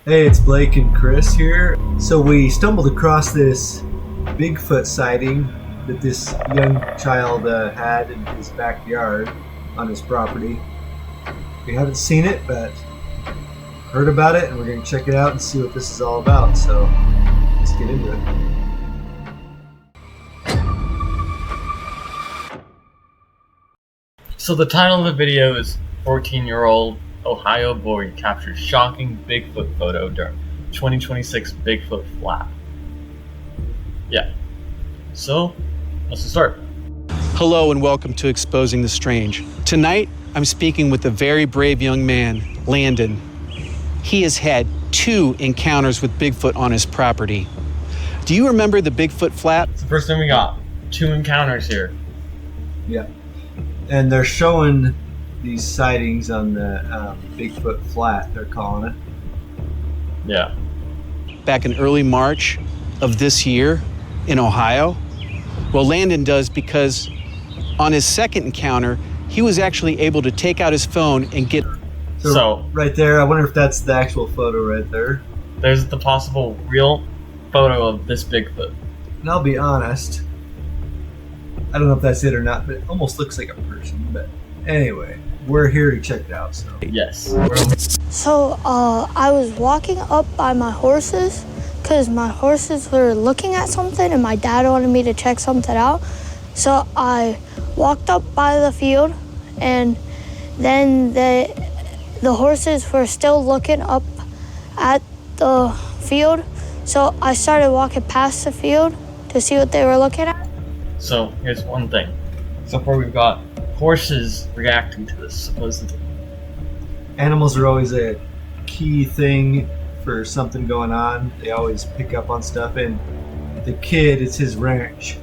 Hey, it's Blake and Chris here. So we stumbled across this Bigfoot sighting that this young child had in his backyard on his property. We haven't seen it, but heard about it, and we're going to check it out and see what this is all about. So let's get into it. So the title of the video is 14-year-old Ohio boy captures shocking Bigfoot photo during 2026 Bigfoot flap. Yeah. So, let's start. Hello and welcome to Exposing the Strange. Tonight, I'm speaking with a very brave young man, Landon. He has had 2 encounters with Bigfoot on his property. Do you remember the Bigfoot flap? It's the first thing we got. 2 encounters here. Yeah. And they're showing these sightings on the Bigfoot flat, they're calling it. Yeah. Back in early March of this year in Ohio. Well, Landon does because on his second encounter, he was actually able to take out his phone and get... So right there, I wonder if that's the actual photo right there. There's the possible real photo of this Bigfoot. And I'll be honest, I don't know if that's it or not, but it almost looks like a person. But anyway, we're here to check it out. So Yes. So I was walking up by my horses because my horses were looking at something and my dad wanted me to check something out. So I walked up by the field, and then the horses were still looking up at the field. So I started walking past the field to see what they were looking at. So here's one thing. So far we've got horses reacting to this, supposedly. animals are always a key thing for something going on. They always pick up on stuff, and the kid, it's his ranch.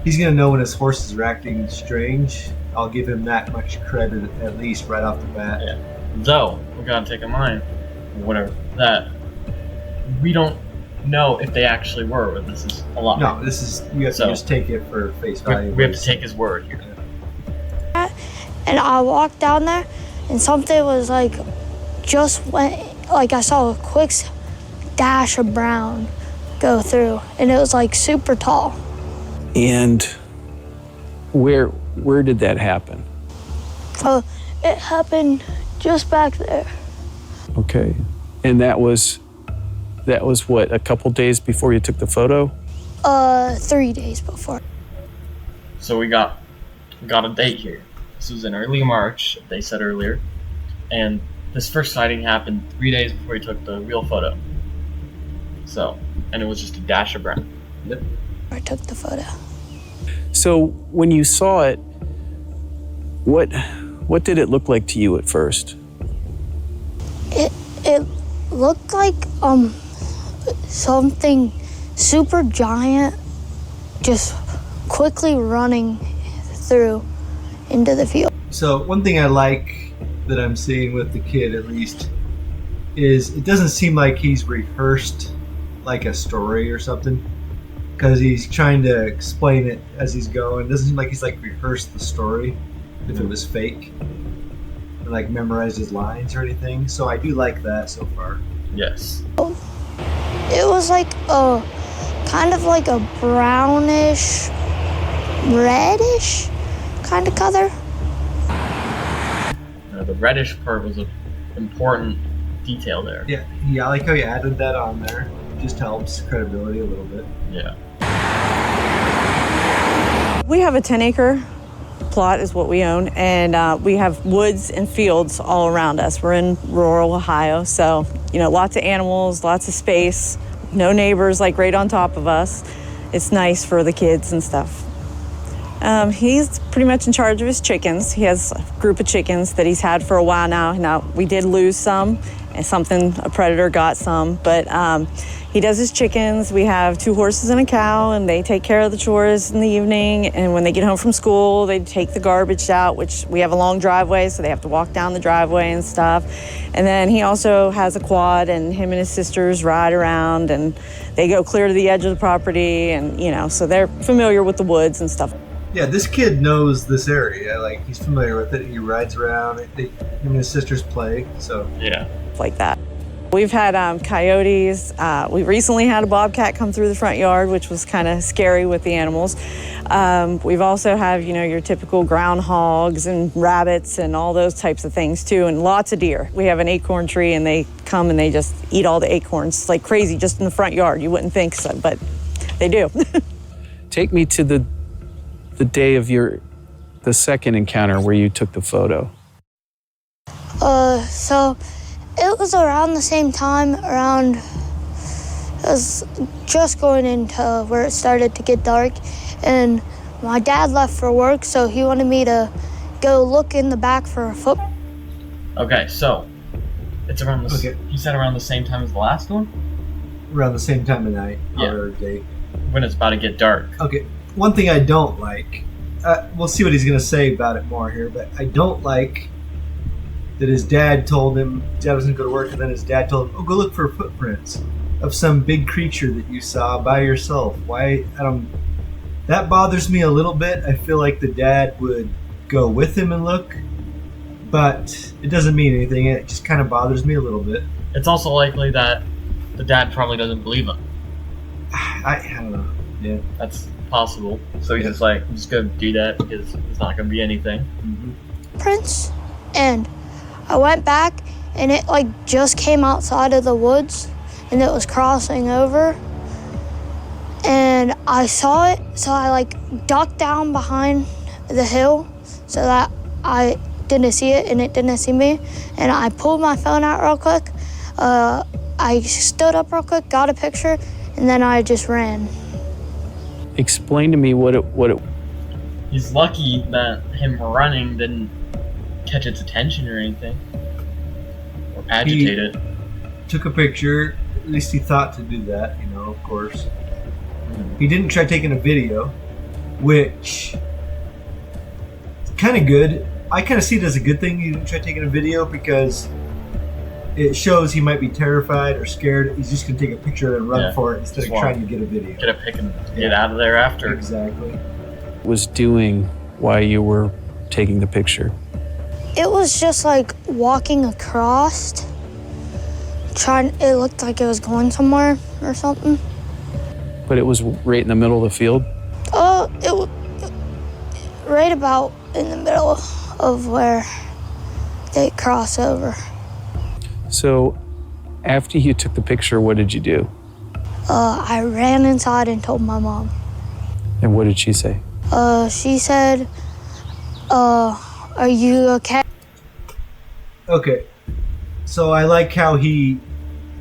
He's gonna know when his horses are acting strange. I'll give him that much credit, at least right off the bat. Yeah. Though, we gotta take in mind, or whatever, that we don't know if they actually were, but this is a lot. No, this is, you have to just take it for face value. We have to take his word here. And I walked down there, and something was like, just went, like I saw a quick dash of brown go through, and it was like super tall. And where did that happen? It happened just back there. Okay. And that was what, a couple days before you took the photo? 3 days before. So we got a date here. This was in early March, they said earlier, and this first sighting happened 3 days before he took the real photo. So, and it was just a dash of brown. Yep. I took the photo. So when you saw it, what did it look like to you at first? It looked like something super giant just quickly running through into the field. So one thing I like that I'm seeing with the kid, at least, is it doesn't seem like he's rehearsed like a story or something, because he's trying to explain it as he's going. It doesn't seem like he's like rehearsed the story if it was fake and like memorized his lines or anything. So I do like that so far. Yes. It was like a kind of like a brownish, reddish kind of color. The reddish part was an important detail there. Yeah, I like how you added that on there. It just helps credibility a little bit. Yeah. We have a 10-acre plot is what we own, and we have woods and fields all around us. We're in rural Ohio, so, lots of animals, lots of space, no neighbors like right on top of us. It's nice for the kids and stuff. He's pretty much in charge of his chickens. He has a group of chickens that he's had for a while now. Now, we did lose some, and a predator got some, but he does his chickens. We have 2 horses and a cow, and they take care of the chores in the evening. And when they get home from school, they take the garbage out, which we have a long driveway, so they have to walk down the driveway and stuff. And then he also has a quad, and him and his sisters ride around, and they go clear to the edge of the property, and, so they're familiar with the woods and stuff. Yeah, this kid knows this area. Like, he's familiar with it. He rides around. Him and his sisters play, so. Yeah. Like that. We've had coyotes. We recently had a bobcat come through the front yard, which was kind of scary with the animals. We've also have, your typical groundhogs and rabbits and all those types of things too, and lots of deer. We have an acorn tree and they come and they just eat all the acorns like crazy just in the front yard. You wouldn't think so, but they do. Take me to the day of the second encounter where you took the photo. So it was around the same time, it was just going into where it started to get dark, and my dad left for work, so he wanted me to go look in the back for a foot. Okay, so it's around the. Okay. You said around the same time as the last one. Around the same time of night Yeah. or day. When it's about to get dark. Okay, one thing I don't like, we'll see what he's going to say about it more here, but I don't like that his dad told him, dad was going to go to work, and then his dad told him, go look for footprints of some big creature that you saw by yourself. That bothers me a little bit. I feel like the dad would go with him and look, but it doesn't mean anything. It just kind of bothers me a little bit. It's also likely that the dad probably doesn't believe him. I don't know. Yeah. That's possible. So he's just like, I'm just going to do that because it's not going to be anything. Mm-hmm. Prints, and I went back and it just came outside of the woods and it was crossing over, and I saw it, so I ducked down behind the hill so that I didn't see it and it didn't see me, and I pulled my phone out real quick. I stood up real quick, got a picture, and then I just ran. Explain to me what it. He's lucky that him running didn't catch its attention or anything. Or agitate it. Took a picture. At least he thought to do that, of course. He didn't try taking a video, which is kind of good. I kind of see it as a good thing he didn't try taking a video, because it shows he might be terrified or scared. He's just going to take a picture and run for it instead of trying to get a video. Get a pic and get out of there after. Exactly. Was doing while you were taking the picture? It was just walking across, it looked like it was going somewhere or something. But it was right in the middle of the field? It was right about in the middle of where they cross over. So after you took the picture, what did you do? I ran inside and told my mom. And what did she say? She said, are you okay? Okay. So I like how he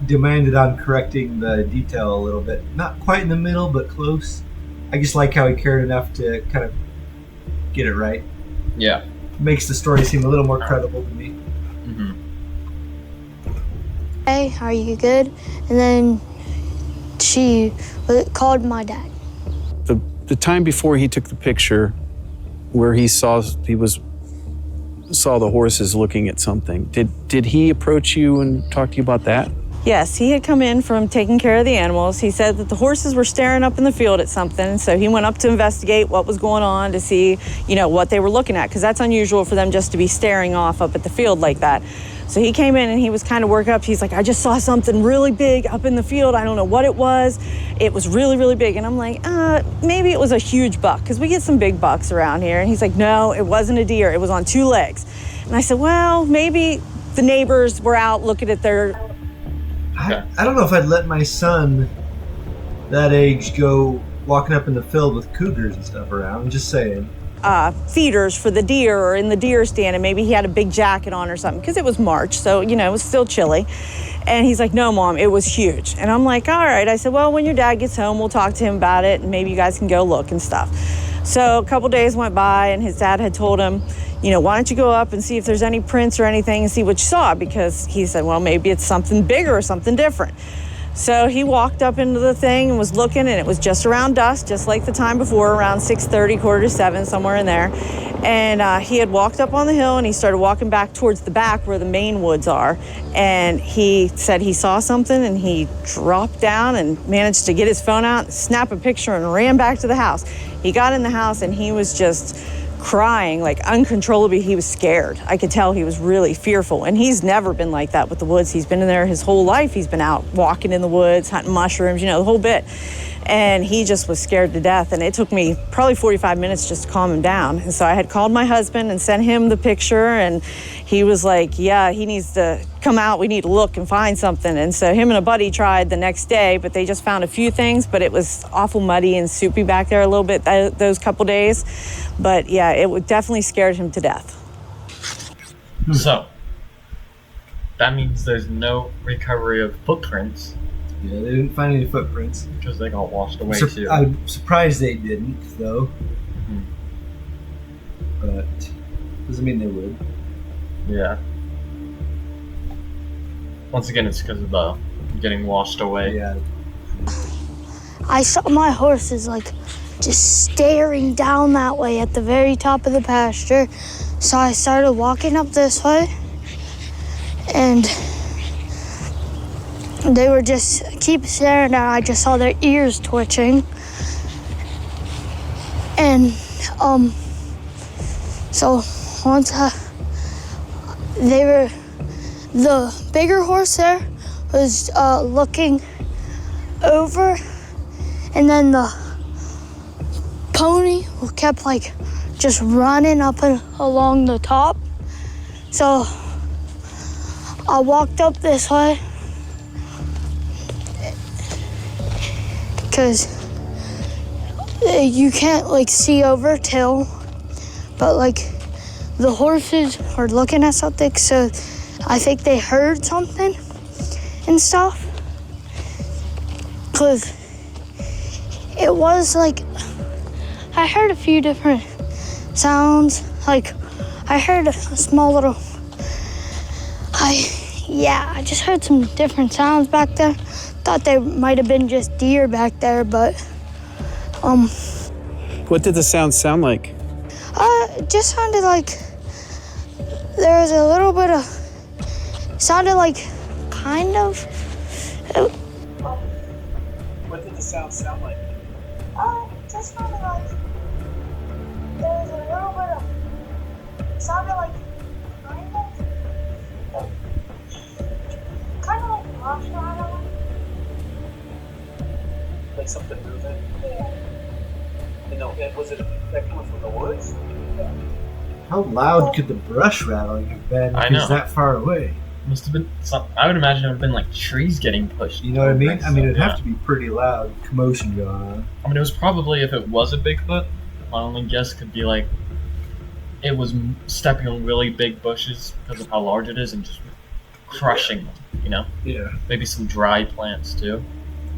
demanded on correcting the detail a little bit. Not quite in the middle, but close. I just like how he cared enough to kind of get it right. Yeah. Makes the story seem a little more credible to me. Mm-hmm. Hey, are you good? And then she called my dad. The time before he took the picture, where he saw the horses looking at something, did he approach you and talk to you about that? Yes, he had come in from taking care of the animals. He said that the horses were staring up in the field at something, so he went up to investigate what was going on to see, what they were looking at, because that's unusual for them just to be staring off up at the field like that. So he came in and he was kind of worked up. He's like, I just saw something really big up in the field. I don't know what it was. It was really, really big. And I'm like, maybe it was a huge buck, because we get some big bucks around here. And he's like, no, it wasn't a deer. It was on 2 legs. And I said, well, maybe the neighbors were out looking at their... I don't know if I'd let my son that age go walking up in the field with cougars and stuff around. I'm just saying. Feeders for the deer or in the deer stand, and maybe he had a big jacket on or something, because it was March, so it was still chilly. And he's like, no, Mom, it was huge. And I'm like, all right. I said, well, when your dad gets home, we'll talk to him about it, and maybe you guys can go look and stuff. So a couple days went by, and his dad had told him, why don't you go up and see if there's any prints or anything and see what you saw, because he said, well, maybe it's something bigger or something different. So he walked up into the thing and was looking, and it was just around dusk, just like the time before, around 6:30, 6:45, somewhere in there. And he had walked up on the hill, and he started walking back towards the back where the main woods are. And he said he saw something, and he dropped down and managed to get his phone out, snap a picture, and ran back to the house. He got in the house, and he was just crying like uncontrollably. He was scared. I could tell he was really fearful, and he's never been like that with the woods. He's been in there his whole life. He's been out walking in the woods, hunting mushrooms, you know, the whole bit. And he just was scared to death. And it took me probably 45 minutes just to calm him down. And so I had called my husband and sent him the picture, and he was like, yeah, he needs to come out. We need to look and find something. And so him and a buddy tried the next day, but they just found a few things, but it was awful muddy and soupy back there a little bit those couple days. But yeah, it definitely scared him to death. So, that means there's no recovery of footprints. Yeah, they didn't find any footprints. Because they got washed away too. I'm surprised they didn't, though. But doesn't mean they would. Yeah. Once again, it's because of the getting washed away. Yeah. I saw my horses like just staring down that way at the very top of the pasture. So I started walking up this way, and they were just keep staring down. I just saw their ears twitching. And so once the bigger horse there was looking over, and then the pony kept like just running up and along the top. So I walked up this way because you can't like see over till, but like the horses are looking at something, so I think they heard something and stuff. Cause it was like, I heard a few different sounds. Like I heard a small little, I just heard some different sounds back there. Thought they might have been just deer back there, but What did the sound like? It just sounded like there was a little bit of, sounded like kind of. What did the sound like? It just sounded like there was a little bit of, sounded like kind of like brush rattling. Like something moving? Yeah. Was it that coming from the woods? How loud could the brush rattling have been I if know. he's that far away? Must have been some, I would imagine it would have been like trees getting pushed. You know what I mean? I mean, it'd Yeah. have to be pretty loud commotion going on. I mean, it was probably, if it was a Bigfoot, my only guess could be like, it was stepping on really big bushes because of how large it is and just crushing them, you know? Yeah. Maybe some dry plants too.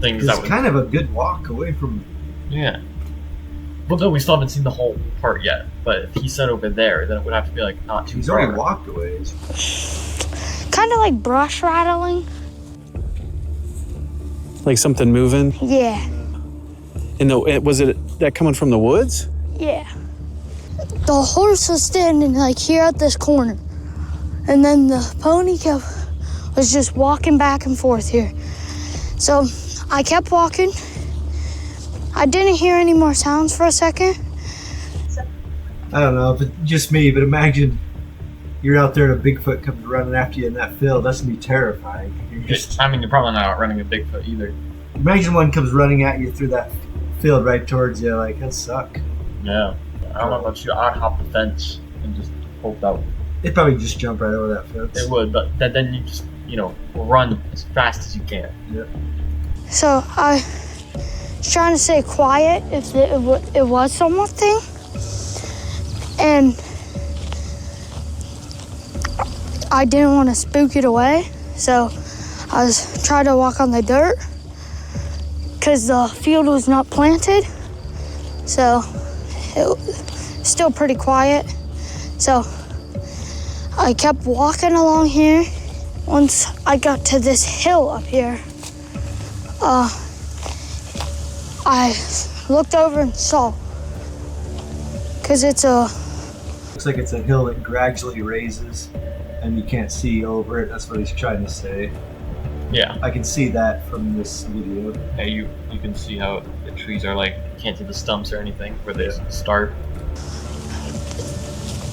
Things It's that would, kind of a good walk away from. yeah. But though we still haven't seen the whole part yet. But if he said over there, then it would have to be like not too He's far. already walked away. Kind of like brush rattling. Like something moving? Yeah. And was it that coming from the woods? Yeah. The horse was standing like here at this corner, and then the pony was just walking back and forth here. So I kept walking. I didn't hear any more sounds for a second. I don't know if it's just me, but imagine you're out there and a Bigfoot comes running after you in that field. That's gonna be terrifying. I mean, you're probably not outrunning a Bigfoot either. Imagine one comes running at you through that field right towards you. Like, that'd suck. Yeah. I don't know about you. I'd hop the fence and just hope that It'd probably just jump right over that fence. it would, but then you just, run as fast as you can. So I was trying to stay quiet if it was something. And I didn't want to spook it away. So I was trying to walk on the dirt because the field was not planted. So it was still pretty quiet. So I kept walking along here. Once I got to this hill up here, I looked over and saw, because it's a... Looks like it's a hill that gradually raises and you can't see over it. That's what he's trying to say. Yeah. I can see that from this video. Yeah, you can see how the trees are like, you can't see the stumps or anything where they start.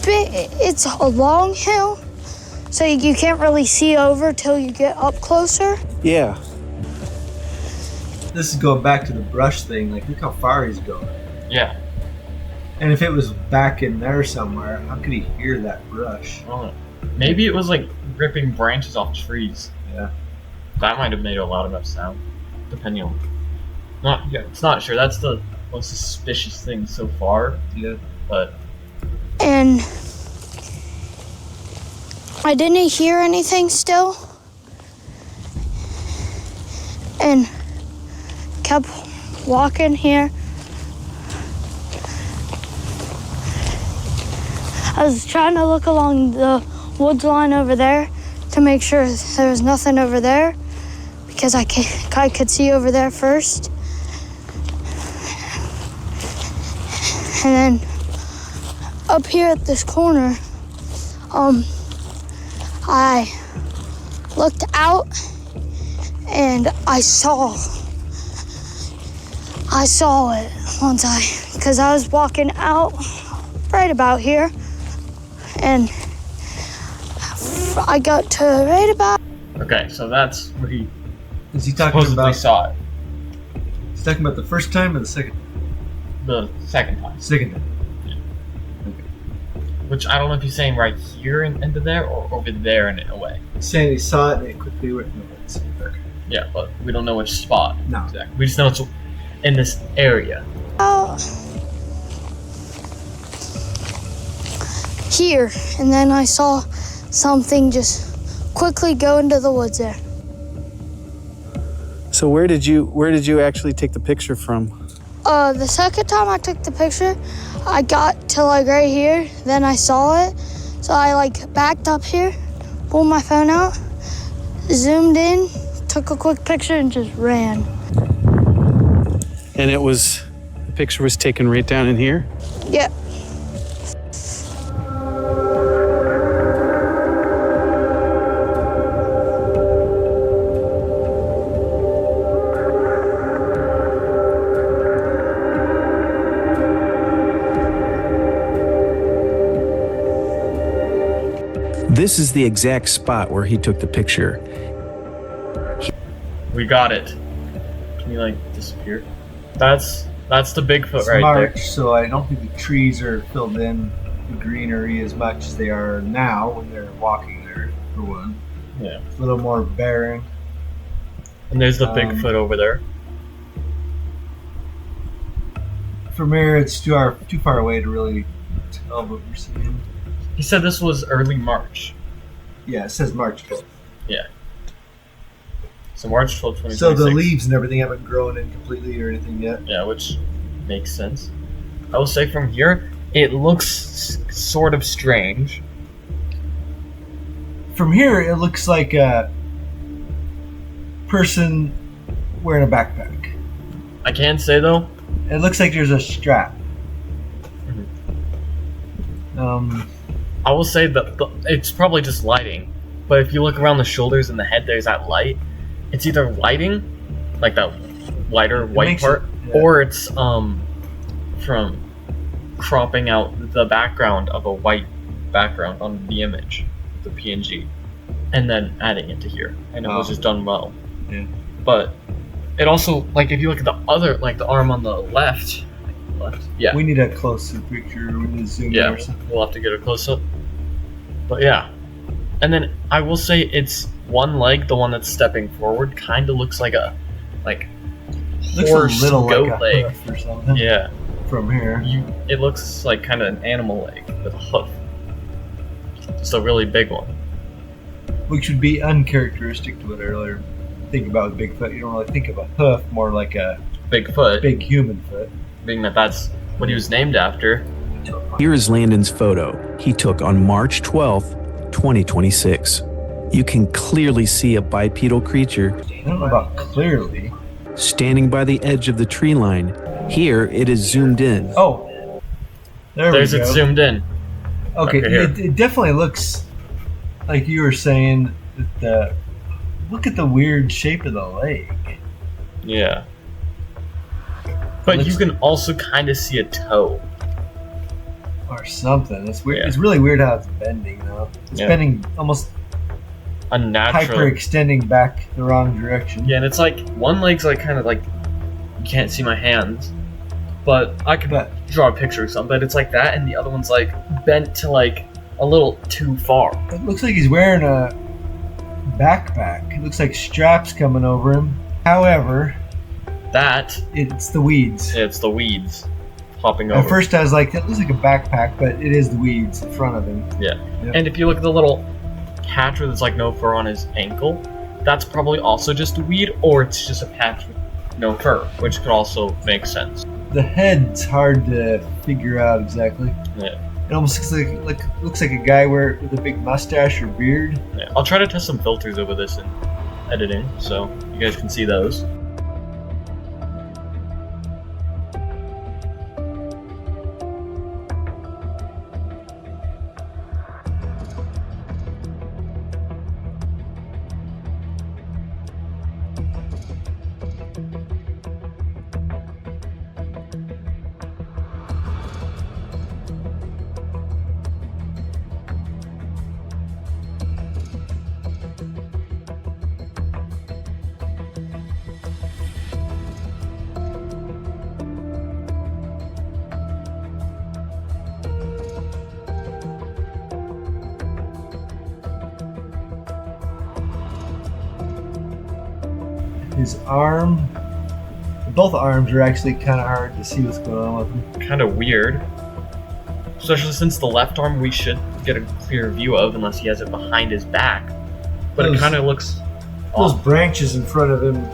it's a long hill, so you can't really see over till you get up closer. Yeah. This is going back to the brush thing. Like, look how far he's going. Yeah. And if it was back in there somewhere, how could he hear that brush? I don't know. Maybe it was like ripping branches off trees. Yeah. That might have made a loud enough sound, depending on. It's not sure. That's the most suspicious thing so far. Yeah. But. And I didn't hear anything still. And kept walking here. I was trying to look along the woods line over there to make sure there was nothing over there because I could see over there first. And then up here at this corner, I looked out and I saw it because I was walking out right about here, and I got to right about. Okay, so that's where he Is he talking supposedly about? saw it. He's talking about the first time or the second? The second time. Second time. Which I don't know if he's saying right here and into there or over there and away. He's saying he saw it and it quickly went. No, it's okay. Yeah, but we don't know which spot. No. Exactly. We just know it's in this area. Here, and then I saw something just quickly go into the woods there. So where did you actually take the picture from? The second time I took the picture, I got to like right here, then I saw it, so I like backed up here, pulled my phone out, zoomed in, took a quick picture, and just ran. And the picture was taken right down in here? Yep. This is the exact spot where he took the picture. We got it. Can you like disappear? That's the Bigfoot It's right March, there. so I don't think the trees are filled in with greenery as much as they are now when they're walking there, for one. Yeah. It's a little more barren. And there's the Bigfoot over there. From here, it's too far away to really tell what we're seeing. He said this was early March. Yeah, it says March 12th. Yeah. So March 12th, 2026. So the leaves and everything haven't grown in completely or anything yet. Yeah, which makes sense. I will say from here, it looks sort of strange. From here, it looks like a person wearing a backpack. I can say though, It looks like there's a strap. I will say that it's probably just lighting. But if you look around the shoulders and the head, there's that light. It's either lighting, like that lighter white makes part, it, yeah. or it's from cropping out the background of a white background on the image, the PNG, and then adding it to here. And it was just done well. Yeah. But it also, like, if you look at the other, like the arm on the left. Yeah. We need a close-up picture. We need to zoom in Yeah, or something. we'll have to get a close up. But yeah. And then I will say it's one leg, the one that's stepping forward, kind of looks like a Looks horse a little goat like a leg. hoof or something. Yeah. From here. It looks like kind of an animal leg with a hoof. It's a really big one. Which would be uncharacteristic to what I earlier think about with Bigfoot. You don't really think of a hoof, more like a Bigfoot, big human foot. being that that's what he was named after. Here is Landon's photo he took on March 12th, 2026. You can clearly see a bipedal creature I don't know about clearly. standing by the edge of the tree line. Here it is zoomed in. Oh, There's we it go. zoomed in. Okay, Okay, here. it definitely looks like you were saying that look at the weird shape of the leg. Yeah. But Looks- you can also kind of see a toe. or something. It's weird. Yeah. It's really weird how it's bending though. It's bending almost Unnatural. hyper-extending back the wrong direction. Yeah, and it's like one leg's like kind of like you can't see my hands, but I could draw a picture or something. But it's like that, and the other one's like bent to like a little too far. It looks like he's wearing a backpack. It looks like straps coming over him. However, it's the weeds. It's the weeds hopping over. At first I was like, that looks like a backpack, but it is the weeds in front of him. Yeah. Yep. And if you look at the little patch that's like no fur on his ankle, that's probably also just a weed, or it's just a patch with no fur, which could also make sense. The head's hard to figure out exactly. Yeah. It almost looks like a guy with a big mustache or beard. Yeah. I'll try to test some filters over this in editing, so you guys can see those. His arm, both arms are actually kind of hard to see what's going on with him. Kind of weird. Especially since the left arm we should get a clear view of, unless he has it behind his back. But it kind of looks Those off. branches in front of him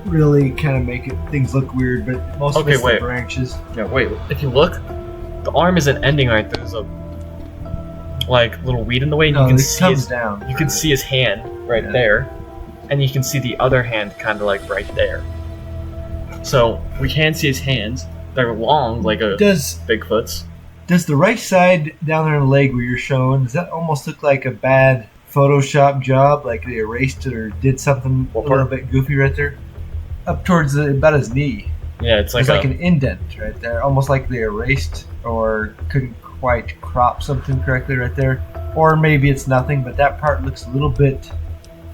really kind of make things look weird, but most of it's the branches. Yeah, wait. If you look, the arm isn't ending right. There's a like little weed in the way, and you can see down. You can see his hand right there, and you can see the other hand kind of like right there. So we can see his hands. They're long, like a Bigfoot's. Does the right side down there in the leg where you're showing, does that almost look like a bad Photoshop job? Like they erased it or did something a little bit goofy right there? Up towards about his knee. Yeah, it's like, like an indent right there. Almost like they erased or couldn't quite crop something correctly right there. Or maybe it's nothing, but that part looks a little bit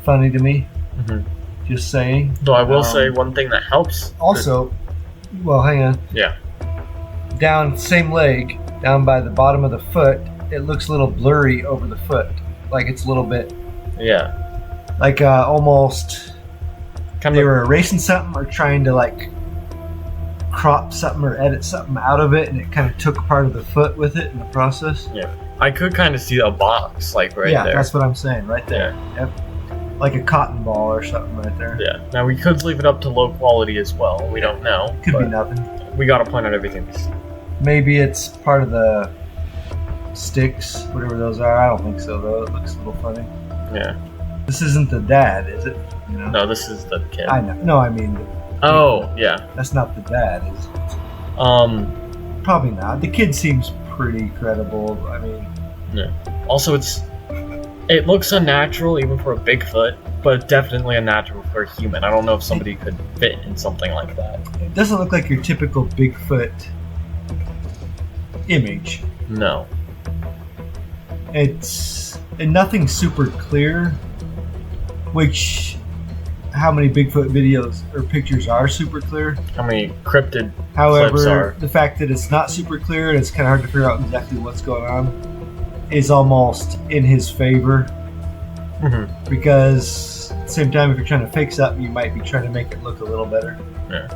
funny to me. Mm-hmm. Just saying. Though I will say one thing that helps. Also, well, hang on. Yeah. Down same leg, down by the bottom of the foot, it looks a little blurry over the foot. Like it's a little bit. Yeah. Like almost. They were erasing something or trying to like crop something or edit something out of it, and it kind of took part of the foot with it in the process. Yeah. I could kind of see a box like right there. Yeah, that's what I'm saying, right there. Yeah. Yep. Like a cotton ball or something right there. Yeah. Now we could leave it up to low quality as well. We don't know. Could be nothing. We gotta point out everything. Maybe it's part of the sticks, whatever those are. I don't think so though. It looks a little funny. Yeah. This isn't the dad, is it? You know? No, this is the kid. I know. No, I mean. Yeah. That's not the dad, is it? Probably not. The kid seems pretty credible. I mean. Yeah. Also, it looks unnatural even for a Bigfoot, but definitely unnatural for a human. I don't know if somebody could fit in something like that. It doesn't look like your typical Bigfoot image. No. It's nothing super clear, which how many Bigfoot videos or pictures are super clear? How many cryptid clips However, are? the fact that it's not super clear and it's kind of hard to figure out exactly what's going on is almost in his favor. Mm-hmm. Because at the same time, if you're trying to fake something, you might be trying to make it look a little better. Yeah.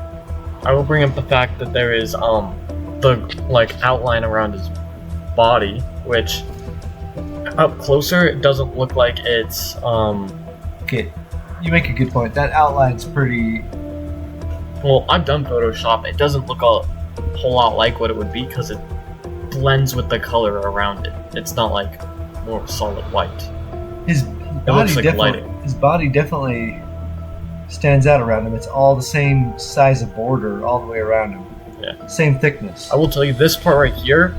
I will bring up the fact that there is the like outline around his body, which up closer it doesn't look like it's Okay, you make a good point. That outline's pretty. Well, I've done Photoshop. It doesn't look a whole lot like what it would be because it blends with the color around it. It's not like more solid white. His body definitely stands out around him. It's all the same size of border all the way around him. Yeah. Same thickness. I will tell you, this part right here,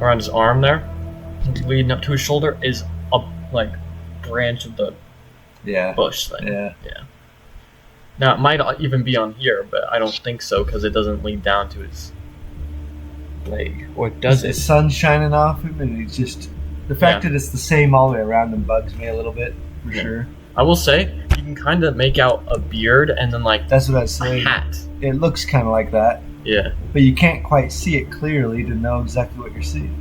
around his arm there, leading up to his shoulder, is a like branch of the bush thing. Yeah. Now it might even be on here, but I don't think so because it doesn't lead down to his leg, or does The it? sun's shining off him, and it's just the fact Yeah. that it's the same all the way around him bugs me a little bit for Yeah. sure. I will say you can kind of make out a beard and then like That's what I was a saying. hat. It looks kind of like that, Yeah, but you can't quite see it clearly to know exactly what you're seeing.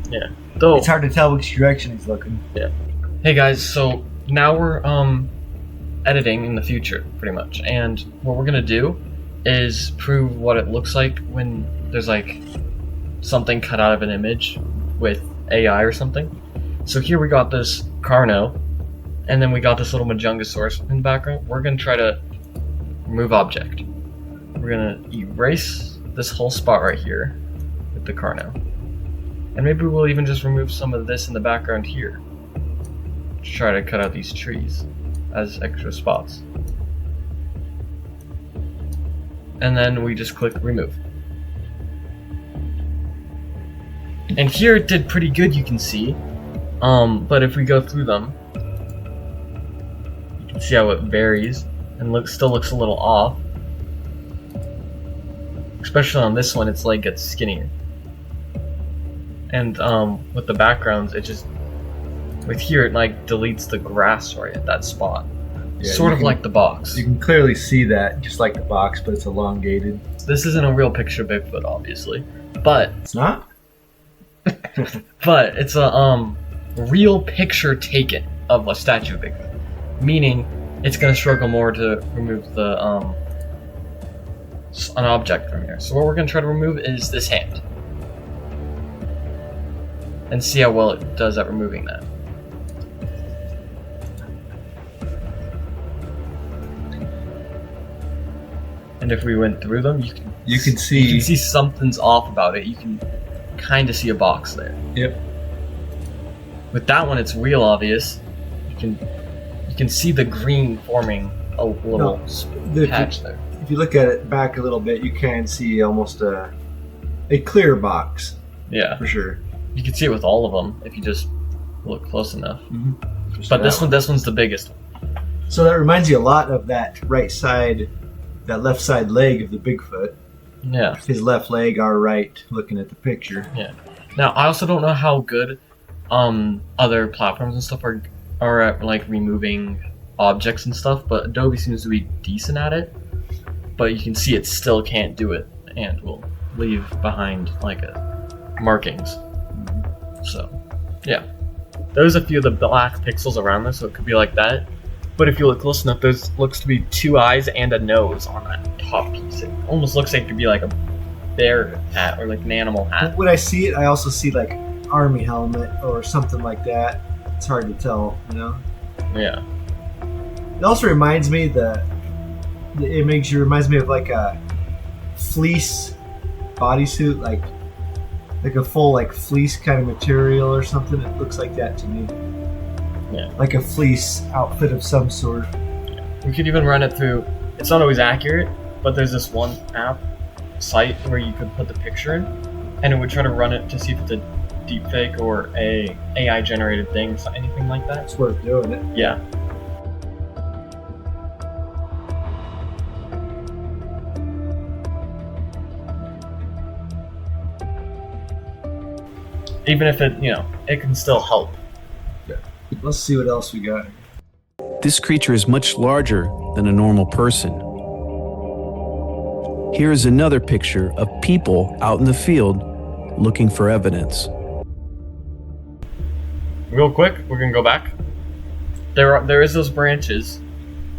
though. It's hard to tell which direction he's looking. Hey guys, so now we're editing in the future, pretty much, and what we're gonna do is prove what it looks like when there's like something cut out of an image with AI or something. So here we got this Carno, and then we got this little Majungasaurus in the background. We're gonna try to remove object. We're gonna erase this whole spot right here with the Carno. And maybe we'll even just remove some of this in the background here. Try to cut out these trees as extra spots. And then we just click remove. And here it did pretty good, you can see. But if we go through them, you can see how it varies and still looks a little off. Especially on this one, its leg gets skinnier. And with the backgrounds, it just with here it like deletes the grass right at that spot. Yeah, Sort you of can- like the box. You can clearly see that, just like the box, but it's elongated. This isn't a real picture of Bigfoot, obviously, but It's not? it's a real picture taken of a statue of Bigfoot, meaning it's gonna struggle more to remove the an object from here. So what we're gonna try to remove is this hand, and see how well it does at removing that. And if we went through them, You can see. you can see something's off about it. You can kind of see a box there. Yep. With that one, it's real obvious. You can see the green forming a little No, patch there. If you look at it back a little bit, you can see almost a clear box Yeah, for sure. you can see it with all of them if you just look close enough. Just But that this one's the biggest one. So that reminds you a lot of that right side, that left side leg of the Bigfoot. Yeah. His left leg, our right, looking at the picture. Now I also don't know how good other platforms and stuff are at like removing objects and stuff, but Adobe seems to be decent at it. But you can see it still can't do it, and will leave behind like markings. So, yeah, there's a few of the black pixels around this, so it could be like that. But if you look close enough, there's looks to be 2 eyes and a nose on that top piece. It almost looks like it could be like a bear hat or like an animal hat. When I see it, I also see like army helmet or something like that. It's hard to tell, you know. Yeah, It also reminds me the image reminds me of like a fleece bodysuit, like a full like fleece kind of material or something. It looks like that to me. Yeah. Like a fleece outfit of some sort. we could even run it through. It's not always accurate, but there's this one site where you could put the picture in, and it would try to run it to see if it's a deepfake or a AI generated thing, so anything like that. It's worth doing it. Yeah. Even if it can still help. Let's see what else we got. This creature is much larger than a normal person. Here is another picture of people out in the field looking for evidence. Real quick, we're gonna go back. There is those branches.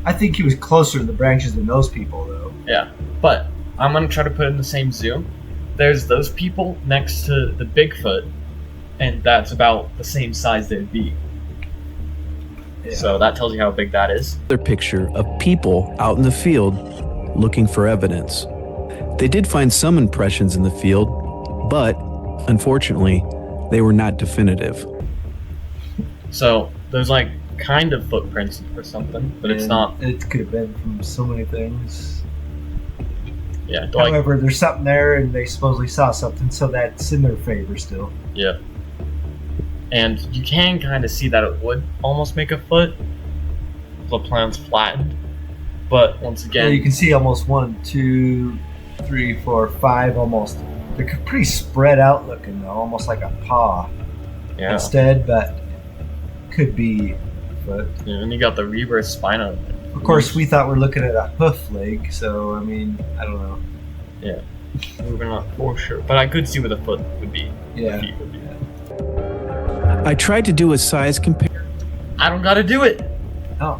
I think he was closer to the branches than those people, though. Yeah, but I'm gonna try to put in the same zoom. There's those people next to the Bigfoot, and that's about the same size they'd be. Yeah. So that tells you how big that is. Another picture of people out in the field looking for evidence. They did find some impressions in the field, but unfortunately, they were not definitive. So there's like kind of footprints or something, but it's And not. It could have been from so many things. Yeah, like However, there's something there, and they supposedly saw something, so that's in their favor still. yeah. And you can kind of see that it would almost make a foot. The plan's flattened, but once Yeah, again, you can see almost 1, 2, 3, 4, 5 almost They're pretty spread out looking though, almost like a paw Yeah. instead, but could be a foot. Yeah, and you got the reverse spinal. Of course, we thought we're looking at a hoof leg, so I mean, I don't know. Yeah. We're not for sure. But I could see where the foot would be. Yeah. The feet would be. I tried to do a size comparison. I don't gotta do it. Oh.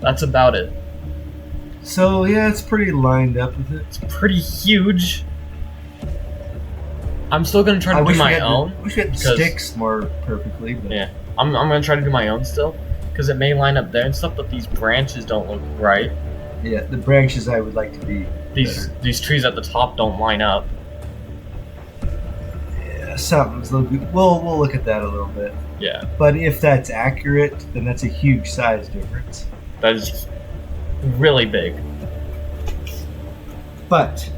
That's about it. So yeah, it's pretty lined up with it. It's pretty huge. I'm still gonna try to do my own. Wish we had the because- sticks more perfectly, but Yeah. I'm gonna try to do my own still. Because it may line up there and stuff, but these branches don't look right. yeah, the branches I would like to be These trees at the top don't line up. yeah, something's a little bit, we'll look at that a little bit. Yeah. But if that's accurate, then that's a huge size difference. That is really big. But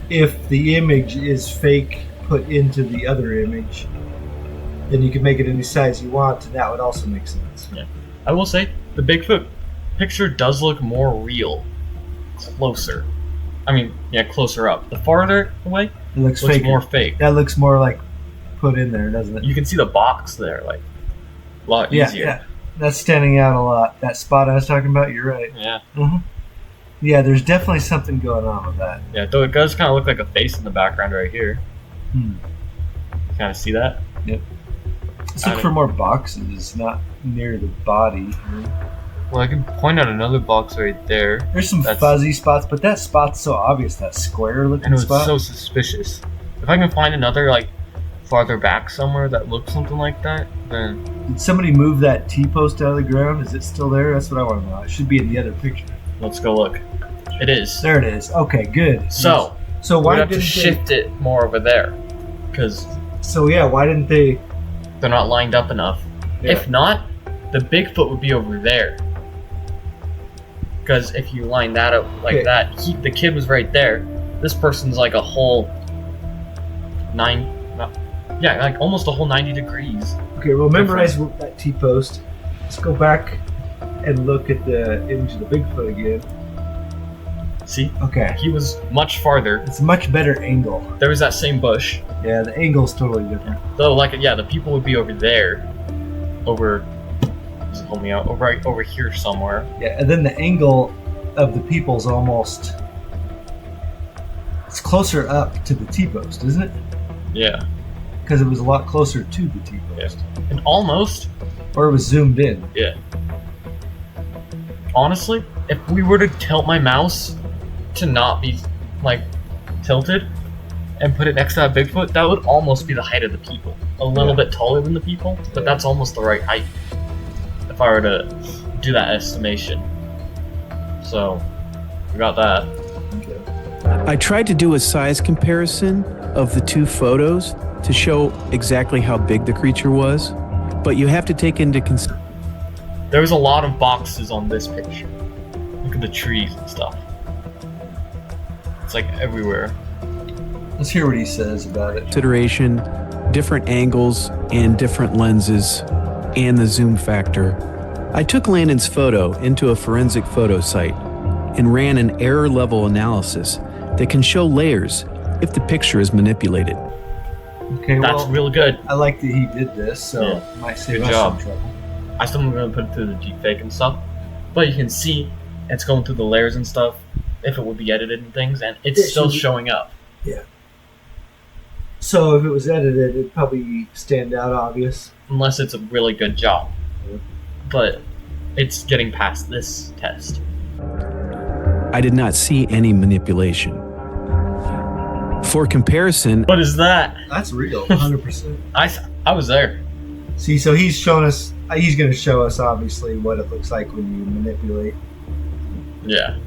if the image is fake put into the other image, then you can make it any size you want, and that would also make sense. Yeah. I will say, the Bigfoot picture does look more real. Closer. I mean, yeah, closer up. The farther away, It looks looks fake. more fake. That looks more like put in there, doesn't it? You can see the box there, like, a lot Yeah, easier. yeah. That's standing out a lot. That spot I was talking about, you're right. Yeah. Yeah, there's definitely something going on with that. Yeah, though it does kind of look like a face in the background right here. Hmm. Kind of see that? Let's look for more boxes, not near the body. Well, I can point out another box right there. There's some That's- fuzzy spots, but that spot's so obvious, that square I looking know it's spot. so suspicious. If I can find another, like, farther back somewhere that looks something like that, then Did somebody move that T-post out of the ground? Is it still there? That's what I want to know. It should be in the other picture. let's go look. It is. There it is. Okay, good. So, So we why have to didn't shift it more over there. Because So yeah, why didn't they? they're not lined up enough. Yeah. If not, the Bigfoot would be over there. Because if you line that up like Okay. that, the kid was right there. This person's like a whole like almost a whole 90 degrees. Okay, well, memorize that T-post. Let's go back and look at the image of the Bigfoot again. See? Okay, He was much farther. it's a much better angle. There was that same bush. Yeah, the angle's totally different. Though, like, yeah, the people would be over there. Over. Just hold me out. Over here somewhere. Yeah, and then the angle of the people's almost. It's closer up to the T-post, isn't it? Yeah. Because it was a lot closer to the T-post. And almost, Or it was zoomed in. yeah. Honestly, if we were to tilt my mouse to not be, like, tilted and put it next to that Bigfoot, that would almost be the height of the people. A little bit taller than the people, but that's almost the right height. If I were to do that estimation. So, we got that. I tried to do a size comparison of the two photos to show exactly how big the creature was, but you have to take into consideration. There was a lot of boxes on this picture. Look at the trees and stuff. It's like everywhere. Let's hear what he says about it. Consideration, different angles and different lenses, and the zoom factor. I took Landon's photo into a forensic photo site and ran an error level analysis that can show layers if the picture is manipulated. Okay, That's well, real good. I like that he did this, so Yeah. it might save Good us job. some trouble. I still am going to put it through the deepfake and stuff. But you can see it's going through the layers and stuff if it would be edited and things, and it's Yeah, still so- showing up. So if it was edited, it'd probably stand out obvious. Unless it's a really good job. Yeah. But it's getting past this test. I did not see any manipulation. For comparison, What is that? That's real, 100%. I was there. See, so he's showing us. He's going to show us obviously what it looks like when you manipulate. Yeah.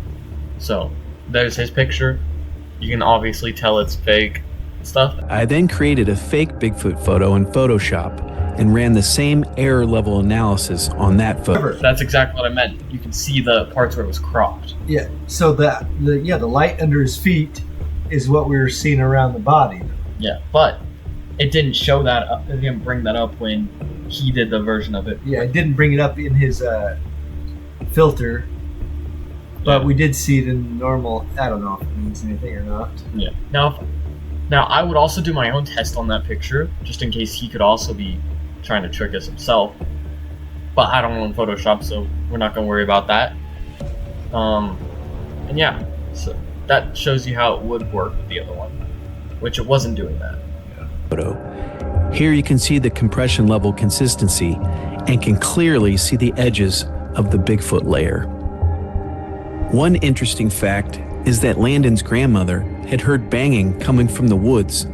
So, there's his picture. You can obviously tell it's fake and stuff. I then created a fake Bigfoot photo in Photoshop and ran the same error level analysis on that photo. That's exactly what I meant. You can see the parts where it was cropped. Yeah. So the light under his feet is what we were seeing around the body. Yeah, but it didn't show that up. It didn't bring that up when he did the version of it. Yeah, it didn't bring it up in his filter, but Yeah. we did see it in normal. I don't know if it means anything or not. Yeah. Now, Now, I would also do my own test on that picture, just in case he could also be trying to trick us himself. But I don't own Photoshop, so we're not going to worry about that. And yeah, so that shows you how it would work with the other one, which it wasn't doing that. Photo. Here you can see the compression level consistency and can clearly see the edges of the Bigfoot layer. One interesting fact is that Landon's grandmother had heard banging coming from the woods.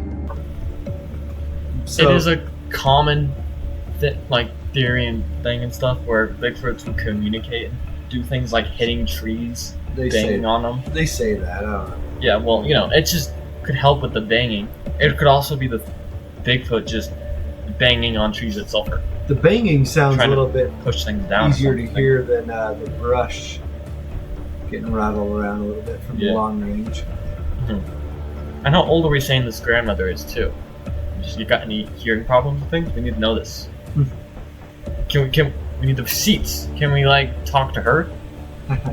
So, It is a common theory and thing and stuff where Bigfoots would communicate and do things like hitting trees, banging on them. They say that. I don't know. Yeah, well, it just could help with the banging. It could also be the Bigfoot just banging on trees itself, or The banging sounds a trying little to bit push things down. easier to hear than the brush getting rattled around a little bit from long range. And how old are we saying this grandmother is too? You got any hearing problems and things? We need to know this. Can we need the receipts? Can we talk to her?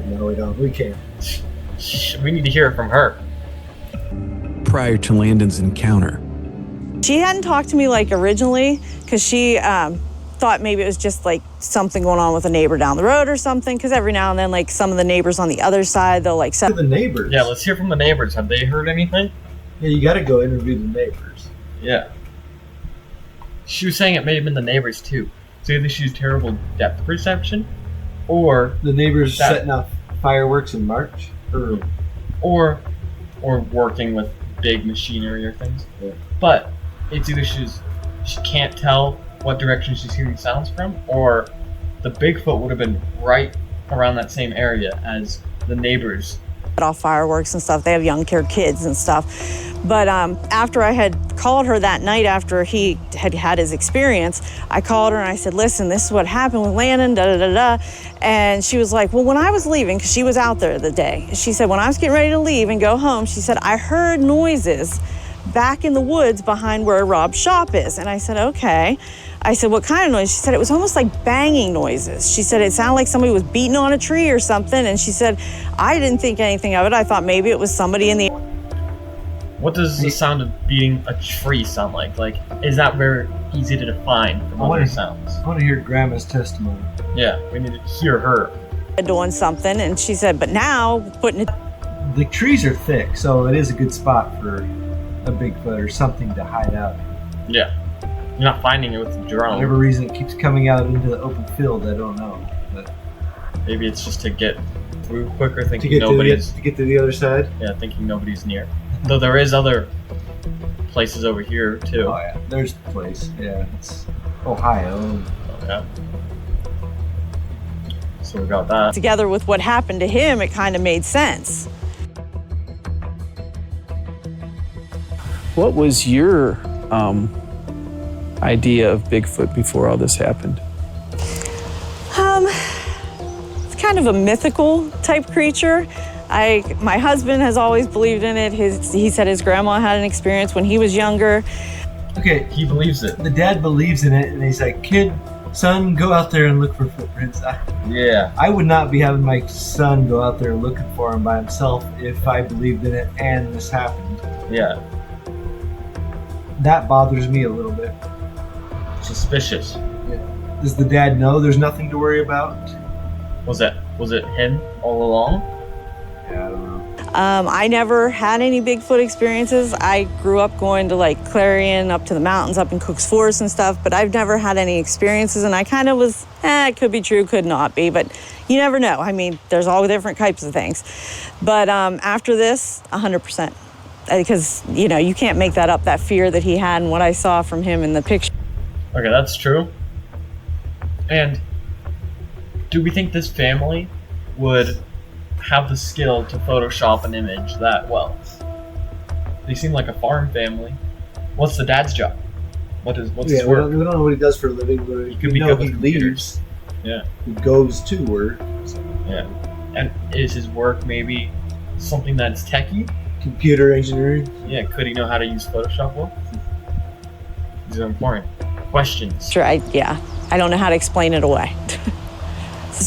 No, we don't. We can't. We need to hear it from her. Prior to Landon's encounter, She hadn't talked to me originally because she thought maybe it was just something going on with a neighbor down the road or something, because every now and then some of the neighbors on the other side, they'll To the neighbors. Yeah, let's hear from the neighbors. Have they heard anything? Yeah, you got to go interview the neighbors. Yeah. She was saying it may have been the neighbors too. So either she used terrible depth perception, or The neighbors setting off fireworks in March, or working with big machinery or things. Yeah. But it's either she can't tell what direction she's hearing sounds from, or the Bigfoot would have been right around that same area as the neighbors. off fireworks and stuff. They have young kids and stuff. But after I had called her that night after he had his experience, I called her and I said, listen, this is what happened with Landon, da-da-da-da. And she was like, well, when I was leaving, because she was out there the day, she said, when I was getting ready to leave and go home, she said, I heard noises back in the woods behind where Rob's shop is. And I said, okay. I said, what kind of noise? She said, it was almost like banging noises. She said, it sounded like somebody was beating on a tree or something. And she said, I didn't think anything of it. I thought maybe it was somebody in the... What does the sound of beating a tree sound like? Is that very easy to define from other sounds? I want to hear Grandma's testimony. Yeah, we need to hear her. doing something. And she said, but now putting it... The trees are thick, so it is a good spot for a Bigfoot or something to hide out. Yeah. You're not finding it with the For drone. whatever reason, it keeps coming out into the open field. I don't know. But Maybe it's just to get through quicker, to thinking get to nobody's... the other side. Yeah, thinking nobody's near. Though there is other places over here, too. Oh yeah, there's the place. Yeah, it's Ohio. Okay. So we got that. together with what happened to him, it kind of made sense. what was your idea of Bigfoot before all this happened? It's kind of a mythical type creature. My husband has always believed in it. He said his grandma had an experience when he was younger. Okay, He believes it. the dad believes in it, and he's like, son, go out there and look for footprints. Yeah. I would not be having my son go out there looking for him by himself if I believed in it and this happened. Yeah. That bothers me a little bit. Suspicious. Does the dad know there's nothing to worry about? Was it him all along? Yeah, I don't know. I never had any Bigfoot experiences. I grew up going to Clarion, up to the mountains, up in Cook's Forest and stuff, but I've never had any experiences, and I kind of was, it could be true, could not be, but you never know. I mean, there's all different types of things. But after this, 100%. Because, you can't make that up, that fear that he had and what I saw from him in the picture. Okay, that's true. And do we think this family would have the skill to Photoshop an image that well? They seem like a farm family. What's the dad's job? What's his We work? don't know what he does for a living, but He could be know good with he computers. leaves. Yeah. He goes to work. Yeah. And is his work maybe something that's techie? Computer engineering. Yeah, could he know how to use Photoshop well? These are important questions. Sure, I don't know how to explain it away.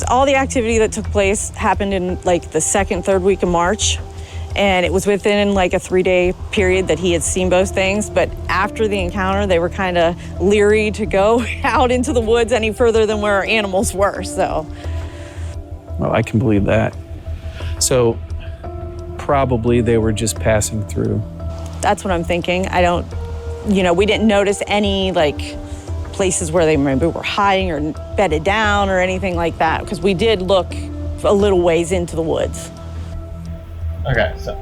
All the activity that took place happened in the second, third week of March. And it was within like a 3-day period that he had seen both things. But after the encounter, they were kind of leery to go out into the woods any further than where our animals were, so. Well, I can believe that. So probably they were just passing through. That's what I'm thinking. I don't, we didn't notice any like places where they maybe were hiding or bedded down or anything like that, because we did look a little ways into the woods. Okay, so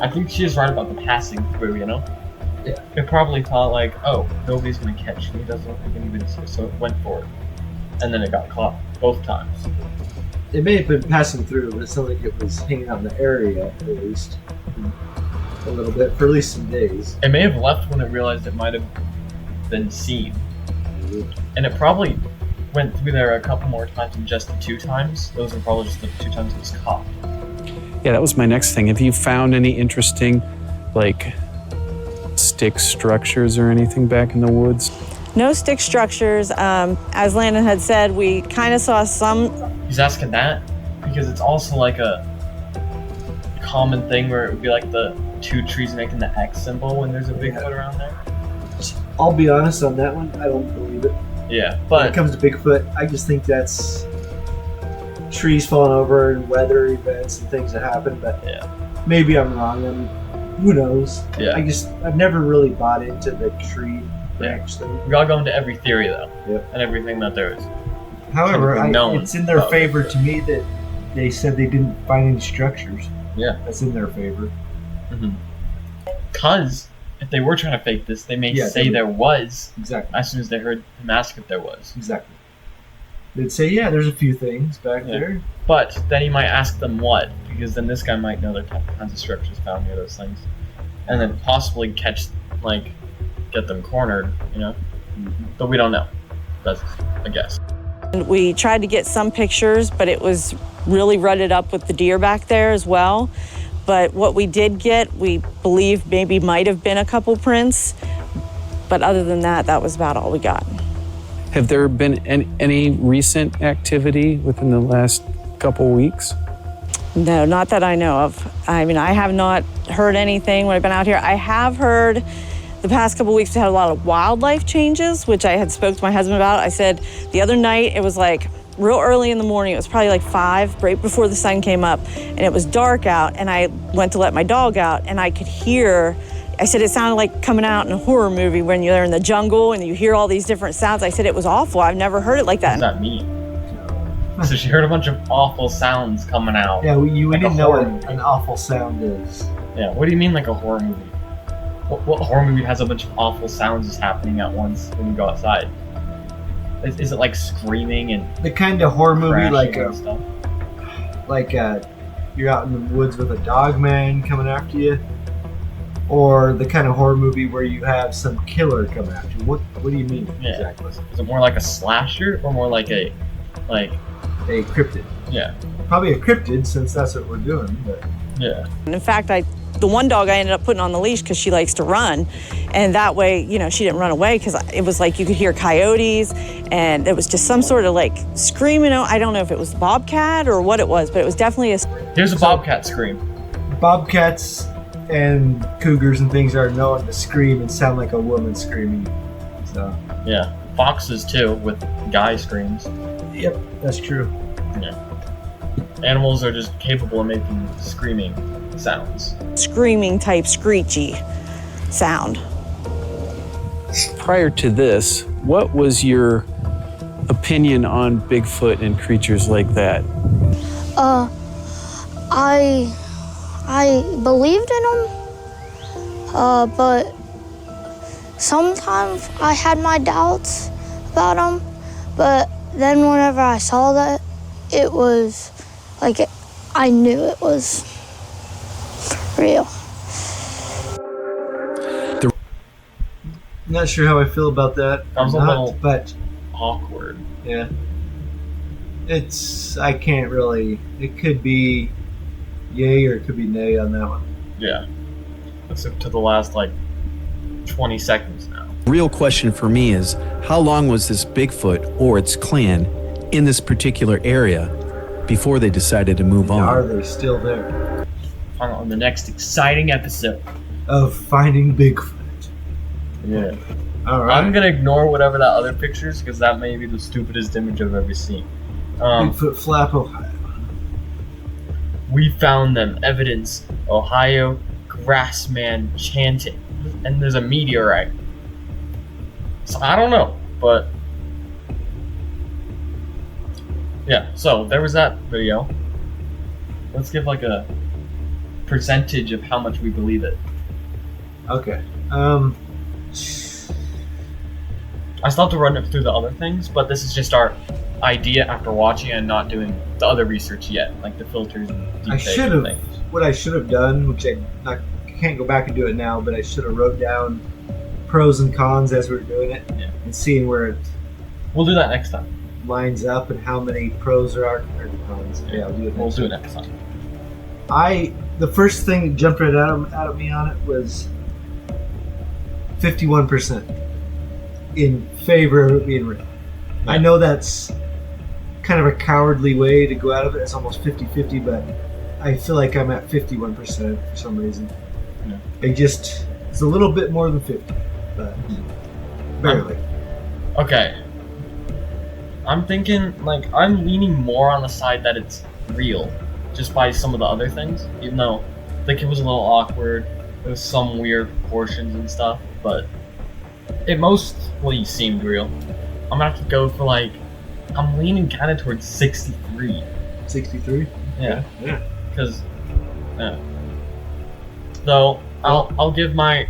I think she is right about the passing through, Yeah. It probably thought like, oh, nobody's gonna catch me, doesn't look like anybody's here, so it went for it. And then it got caught both times. It may have been passing through, but it sounded like it was hanging out in the area at least a little bit for at least some days. It may have left when it realized it might have been seen. And it probably went through there a couple more times than just the 2 times. Those were probably just the 2 times it was caught. Yeah, that was my next thing. Have you found any interesting, like, stick structures or anything back in the woods? No stick structures. As Landon had said, we kind of saw some. He's asking that because it's also like a common thing where it would be like the 2 trees making the X symbol when there's a Bigfoot around there. I'll be honest on that one, I don't believe it. Yeah, When but it comes to Bigfoot, I just think that's trees falling over and weather events and things that happen, but yeah, maybe I'm wrong. I mean, who knows? Yeah. I've never really bought into the tree branch thing. we gotta go into every theory though, Yep. and everything that there is. However, Something known it's in their about favor Bigfoot. to me that they said they didn't find any structures. Yeah. That's in their favor. Because if they were trying to fake this, they may Yeah, say they- there was Exactly. as soon as they heard him ask if there was. Exactly. They'd say, yeah, there's a few things back Yeah. there. But then he might ask them what, because then this guy might know there are kinds of structures found near those things, and then possibly get them cornered, But we don't know. That's a guess. And we tried to get some pictures, but it was really rutted up with the deer back there as well. But what we did get, we believe maybe might have been a couple prints. But other than that, that was about all we got. Have there been any recent activity within the last couple weeks? No, not that I know of. I mean, I have not heard anything when I've been out here. I have heard the past couple weeks we had a lot of wildlife changes, which I had spoke to my husband about. I said the other night it was like real early in the morning. It was probably like 5, right before the sun came up, and it was dark out, and I went to let my dog out, and I could hear, I said it sounded like coming out in a horror movie when you're in the jungle and you hear all these different sounds. I said it was awful. I've never heard it like What does that. that mean? So she heard a bunch of awful sounds coming out. Yeah, we Like a didn't know horror what movie. an awful sound is. Yeah, what do you mean like a horror movie? What horror movie has a bunch of awful sounds just happening at once when you go outside? Is it like screaming and The kind of horror movie crashing and stuff? you're out in the woods with a dog man coming after you, or the kind of horror movie where you have some killer come after you. What do you mean Yeah. exactly? Is it more like a slasher or more like a A cryptid. yeah. Probably a cryptid since that's what we're doing. But Yeah. And in fact, the one dog I ended up putting on the leash because she likes to run, and that way, she didn't run away because it was like you could hear coyotes, and it was just some sort of like screaming. I don't know if it was bobcat or what it was, but it was definitely a. Here's a bobcat scream. bobcats and cougars and things are known to scream and sound like a woman screaming. So, Yeah. Foxes too, with guy screams. yep, that's true. Yeah. Animals are just capable of making screaming sounds. Screaming type screechy sound. Prior to this, what was your opinion on Bigfoot and creatures like that? I believed in them, but sometimes I had my doubts about them. But then whenever I saw that, it was like I knew it was real. Not sure how I feel about that. I was a little- but Awkward. yeah, I can't really. It could be yay or it could be nay on that one. Yeah. Let's up to the last 20 seconds now. Real question for me is, how long was this Bigfoot or its clan in this particular area before they decided to move Are on? they still there? find out on the next exciting episode. Of finding Bigfoot. Yeah. All right. I'm gonna ignore whatever that other picture is because that may be the stupidest image I've ever seen. Bigfoot Flap, Ohio. We found them. Evidence. Ohio. Grassman chanting. And there's a meteorite. So I don't know, but yeah. So there was that video. Let's give like a percentage of how much we believe it. Okay. I still have to run it through the other things, but this is just our idea after watching and not doing the other research yet, like the filters and I deepfake should and have. things. What I should have done, which I can't go back and do it now, but I should have wrote down pros and cons as we were doing it, Yeah. and seeing where it We'll do that next time. lines up and how many pros there are compared to cons. Yeah, I'll do it. We'll next do it time. next time. The first thing that jumped right out of me on it was 51% in favor of it being real. I know that's kind of a cowardly way to go out of it. It's almost 50-50, but I feel like I'm at 51% for some reason. Yeah. It's a little bit more than 50, but barely. Okay. I'm thinking, like, I'm leaning more on the side that it's real, just by some of the other things. Even though the kid was a little awkward, there was some weird proportions and stuff, but it mostly seemed real. I'm gonna have to go for like, I'm leaning kind of towards 63. 63? Yeah. Yeah. Because, though I'll give my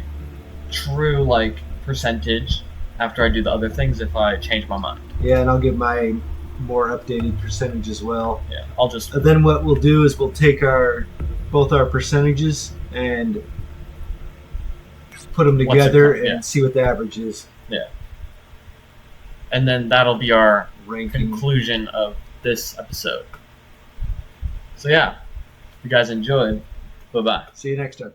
true like percentage after I do the other things if I change my mind. Yeah, and I'll give my more updated percentage as well. Yeah, I'll just And then what we'll do is we'll take both our percentages and put them What's it together called? Yeah. and see what the average is. and then that'll be our Ranking. conclusion of this episode. So yeah, if you guys enjoyed, bye bye. See you next time.